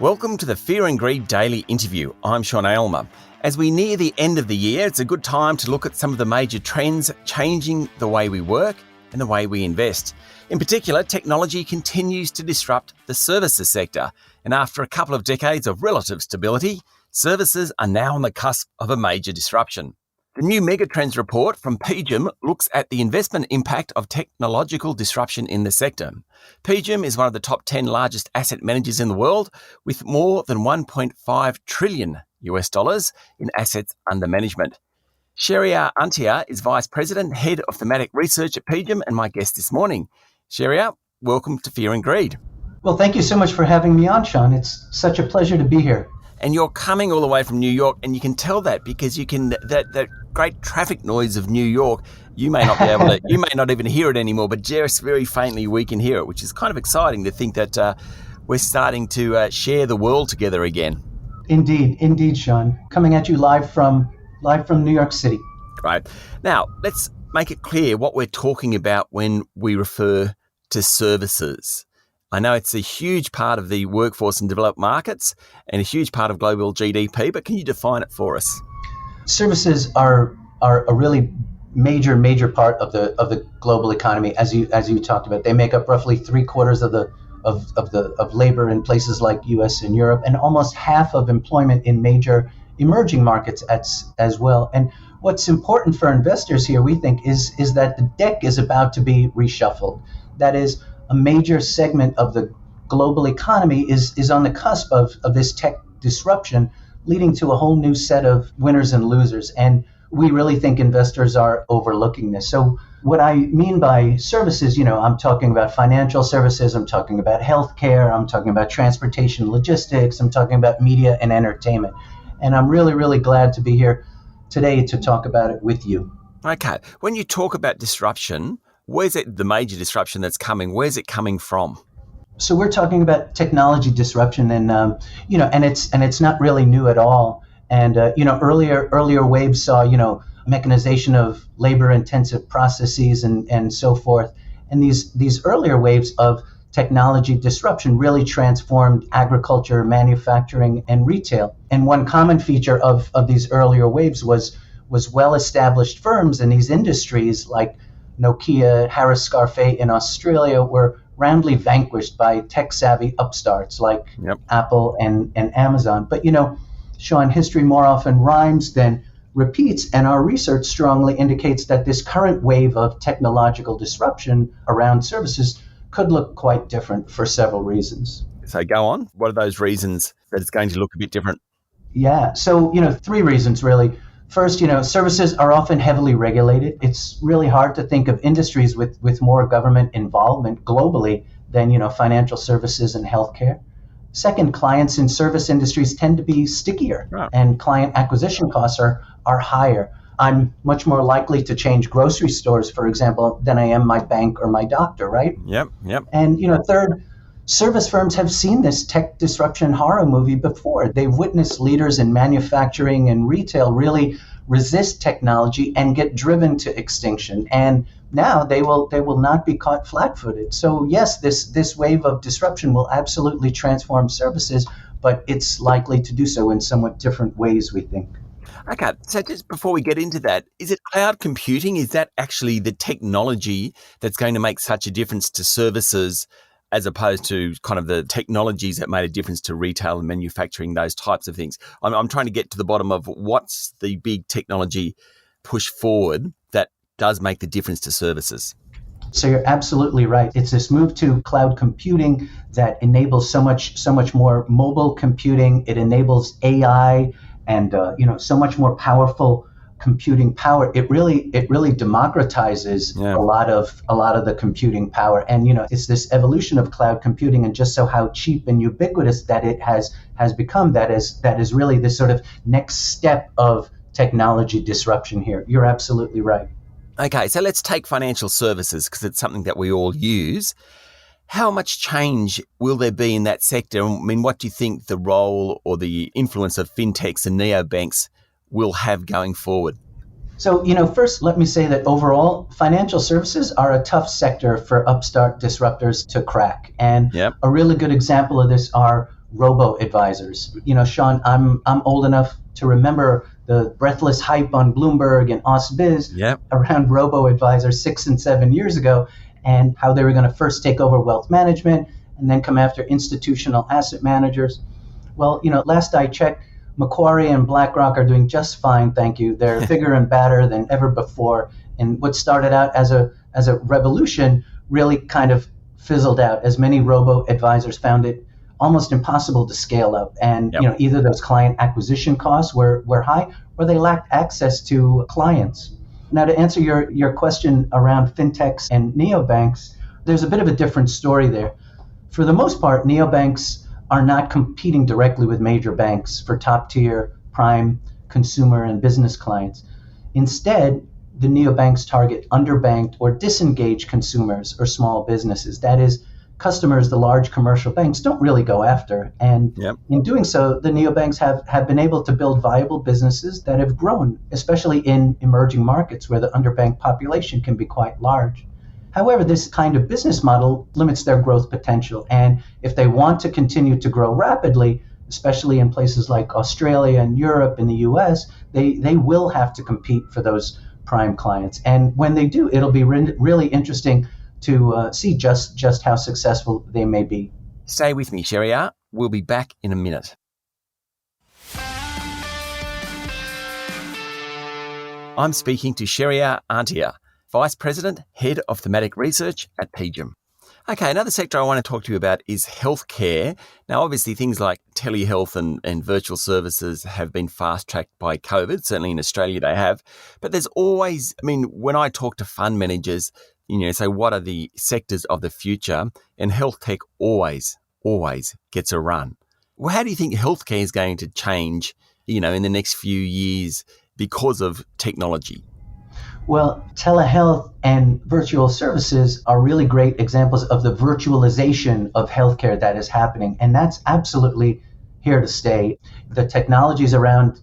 Welcome to the Fear and Greed Daily Interview. I'm Sean Aylmer. As we near the end of the year, it's a good time to look at some of the major trends changing the way we work and the way we invest. In particular, technology continues to disrupt the services sector. And after a couple of decades of relative stability, services are now on the cusp of a major disruption. The new megatrends report from PGIM looks at the investment impact of technological disruption in the sector. PGIM is one of the top 10 largest asset managers in the world, with more than $1.5 trillion in assets under management. Shehriyar Antia is Vice President, Head of Thematic Research at PGIM, and my guest this morning. Shehriyar, welcome to Fear and Greed. Well, thank you so much for having me on, Sean. It's such a pleasure to be here. And you're coming all the way from New York, and you can tell that because you can that great traffic noise of New York. You may not be able to. You may not even hear it anymore, but just very faintly we can hear it, which is kind of exciting to think that we're starting to share the world together again. Indeed, Sean. Coming at you live from New York City. Great. Now let's make it clear what we're talking about when we refer to services. I know it's a huge part of the workforce in developed markets and a huge part of global GDP, but can you define it for us? Services are a really major part of the global economy, as you talked about. They make up roughly 3/4 of labor in places like U.S. and Europe, and almost half of employment in major emerging markets as well. And what's important for investors here, we think, is that the deck is about to be reshuffled. That is, a major segment of the global economy is on the cusp of this tech disruption, leading to a whole new set of winners and losers. And we really think investors are overlooking this. So what I mean by services, I'm talking about financial services, I'm talking about healthcare, I'm talking about transportation, logistics, I'm talking about media and entertainment. And I'm really glad to be here today to talk about it with you. Okay. When you talk about disruption, where's it the major disruption that's coming? Where's it coming from? So we're talking about technology disruption, and and it's not really new at all. And earlier waves saw mechanization of labor-intensive processes and so forth. And these earlier waves of technology disruption really transformed agriculture, manufacturing, and retail. And one common feature of these earlier waves was well-established firms in these industries like Nokia, Harris Scarfe in Australia were roundly vanquished by tech-savvy upstarts like Apple and Amazon. But Sean, history more often rhymes than repeats, and our research strongly indicates that this current wave of technological disruption around services could look quite different for several reasons. So go on. What are those reasons that it's going to look a bit different? Yeah, so 3 reasons really. First, services are often heavily regulated. It's really hard to think of industries with more government involvement globally than, financial services and healthcare. Second, clients in service industries tend to be stickier, and client acquisition costs are higher. I'm much more likely to change grocery stores, for example, than I am my bank or my doctor, right? Yep. And, third, service firms have seen this tech disruption horror movie before. They've witnessed leaders in manufacturing and retail really resist technology and get driven to extinction. And now they will not be caught flat-footed. So yes, this wave of disruption will absolutely transform services, but it's likely to do so in somewhat different ways, we think. Okay, so just before we get into that, is it cloud computing? Is that actually the technology that's going to make such a difference to services as opposed to kind of the technologies that made a difference to retail and manufacturing, those types of things? I'm trying to get to the bottom of what's the big technology push forward that does make the difference to services. So you're absolutely right. It's this move to cloud computing that enables so much more mobile computing. It enables AI and so much more powerful computing power. It really democratizes a lot of the computing power. And it's this evolution of cloud computing, and just so how cheap and ubiquitous that it has become. That is really this sort of next step of technology disruption here. You're absolutely right. Okay, so let's take financial services because it's something that we all use. How much change will there be in that sector? I mean, what do you think the role or the influence of fintechs and neobanks will have going forward? So, first, let me say that overall, financial services are a tough sector for upstart disruptors to crack. And a really good example of this are robo-advisors. Sean, I'm old enough to remember the breathless hype on Bloomberg and OzBiz Yep. around robo-advisors 6 and 7 years ago, and how they were going to first take over wealth management and then come after institutional asset managers. Well, last I checked, Macquarie and BlackRock are doing just fine, thank you. They're bigger and badder than ever before. And what started out as a revolution really kind of fizzled out, as many robo-advisors found it almost impossible to scale up. And Yep. either those client acquisition costs were high, or they lacked access to clients. Now, to answer your question around fintechs and neobanks, there's a bit of a different story there. For the most part, neobanks are not competing directly with major banks for top-tier prime consumer and business clients. Instead, the neobanks target underbanked or disengaged consumers or small businesses. That is, customers the large commercial banks don't really go after. And Yep. in doing so, the neobanks have been able to build viable businesses that have grown, especially in emerging markets where the underbanked population can be quite large. However, this kind of business model limits their growth potential. And if they want to continue to grow rapidly, especially in places like Australia and Europe and the US, they will have to compete for those prime clients. And when they do, it'll be really interesting to see just how successful they may be. Stay with me, Shehriyar. We'll be back in a minute. I'm speaking to Shehriyar Antia, Vice President, Head of Thematic Research at PGIM. Okay, another sector I want to talk to you about is healthcare. Now, obviously, things like telehealth and virtual services have been fast-tracked by COVID. Certainly in Australia they have. But there's always, when I talk to fund managers, say what are the sectors of the future, and health tech always gets a run. Well, how do you think healthcare is going to change, in the next few years because of technology? Well, telehealth and virtual services are really great examples of the virtualization of healthcare that is happening, and that's absolutely here to stay. The technologies around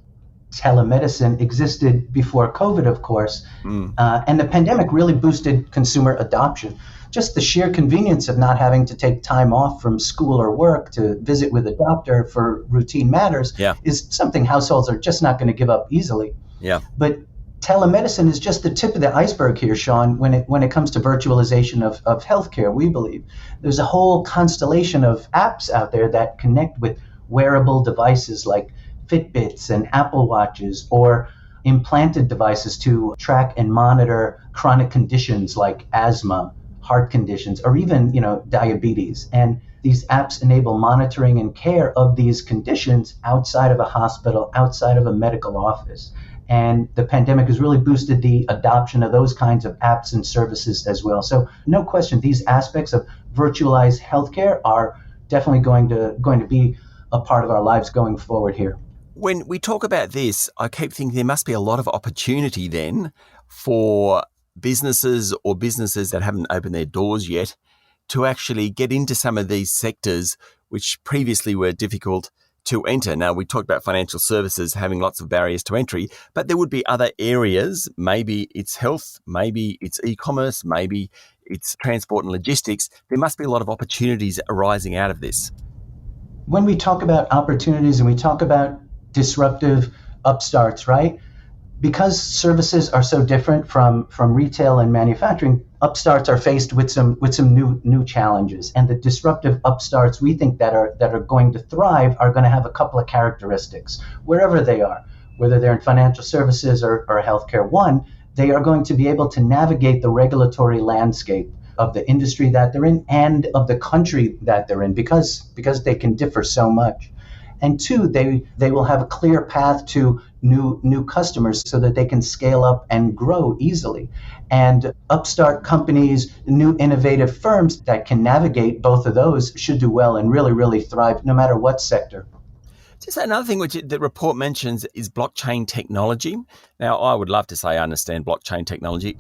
telemedicine existed before COVID, of course, and the pandemic really boosted consumer adoption. Just the sheer convenience of not having to take time off from school or work to visit with a doctor for routine matters is something households are just not going to give up easily. Yeah. But telemedicine is just the tip of the iceberg here, Sean, when it comes to virtualization of healthcare, we believe. There's a whole constellation of apps out there that connect with wearable devices like Fitbits and Apple Watches, or implanted devices to track and monitor chronic conditions like asthma, heart conditions, or even, diabetes. And these apps enable monitoring and care of these conditions outside of a hospital, outside of a medical office. And the pandemic has really boosted the adoption of those kinds of apps and services as well. So no question, these aspects of virtualized healthcare are definitely going to be a part of our lives going forward here. When we talk about this, I keep thinking there must be a lot of opportunity then for businesses or businesses that haven't opened their doors yet to actually get into some of these sectors which previously were difficult to enter. Now, we talked about financial services having lots of barriers to entry, but there would be other areas. Maybe it's health, maybe it's e-commerce, maybe it's transport and logistics. There must be a lot of opportunities arising out of this. When we talk about opportunities and we talk about disruptive upstarts, right? Because services are so different from retail and manufacturing, upstarts are faced with some new challenges. And the disruptive upstarts we think that are going to thrive are going to have a couple of characteristics, wherever they are, whether they're in financial services or healthcare. One, they are going to be able to navigate the regulatory landscape of the industry that they're in and of the country that they're in, because they can differ so much. And two, they will have a clear path to new customers so that they can scale up and grow easily. And upstart companies, new innovative firms that can navigate both of those should do well and really, really thrive no matter what sector. Just another thing which the report mentions is blockchain technology. Now, I would love to say I understand blockchain technology,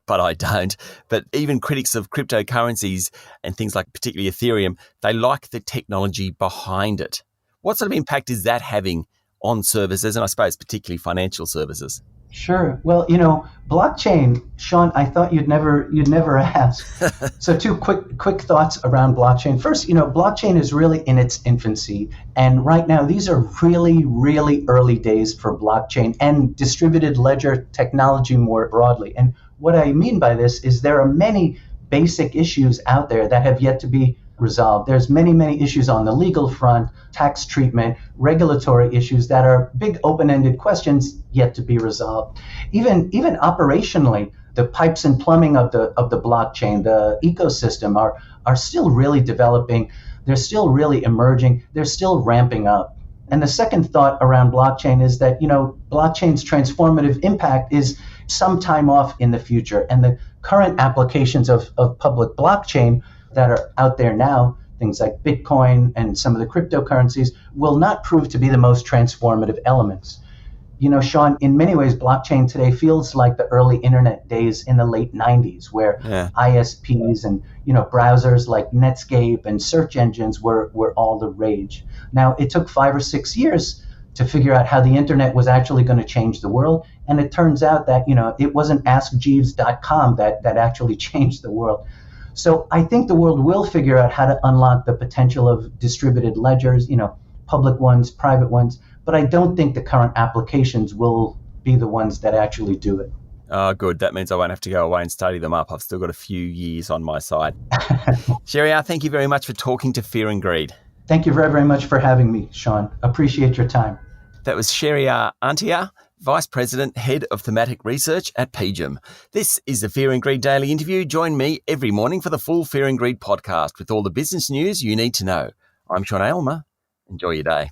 but I don't. But even critics of cryptocurrencies and things like particularly Ethereum, they like the technology behind it. What sort of impact is that having on services, and I suppose particularly financial services? Sure. Well, blockchain, Sean, I thought you'd never ask. So two quick thoughts around blockchain. First, blockchain is really in its infancy, and right now these are really, really early days for blockchain and distributed ledger technology more broadly. And what I mean by this is there are many basic issues out there that have yet to be resolved. There's many issues on the legal front, tax treatment, regulatory issues that are big open-ended questions yet to be resolved. Even operationally, the pipes and plumbing of the blockchain, the ecosystem are still really developing. They're still really emerging. They're still ramping up. And the second thought around blockchain is that, blockchain's transformative impact is some time off in the future. And the current applications of public blockchain that are out there now, things like Bitcoin and some of the cryptocurrencies, will not prove to be the most transformative elements. Sean, in many ways, blockchain today feels like the early internet days in the late 90s, where ISPs and browsers like Netscape and search engines were all the rage. Now, it took 5 or 6 years to figure out how the internet was actually going to change the world, and it turns out that it wasn't AskJeeves.com that actually changed the world. So I think the world will figure out how to unlock the potential of distributed ledgers, public ones, private ones, but I don't think the current applications will be the ones that actually do it. Oh, good. That means I won't have to go away and study them up. I've still got a few years on my side. Shehriyar, thank you very much for talking to Fear and Greed. Thank you very, very much for having me, Sean. Appreciate your time. That was Shehriyar Antia, Vice President, Head of Thematic Research at PGIM. This is the Fear and Greed Daily Interview. Join me every morning for the full Fear and Greed podcast with all the business news you need to know. I'm Sean Aylmer. Enjoy your day.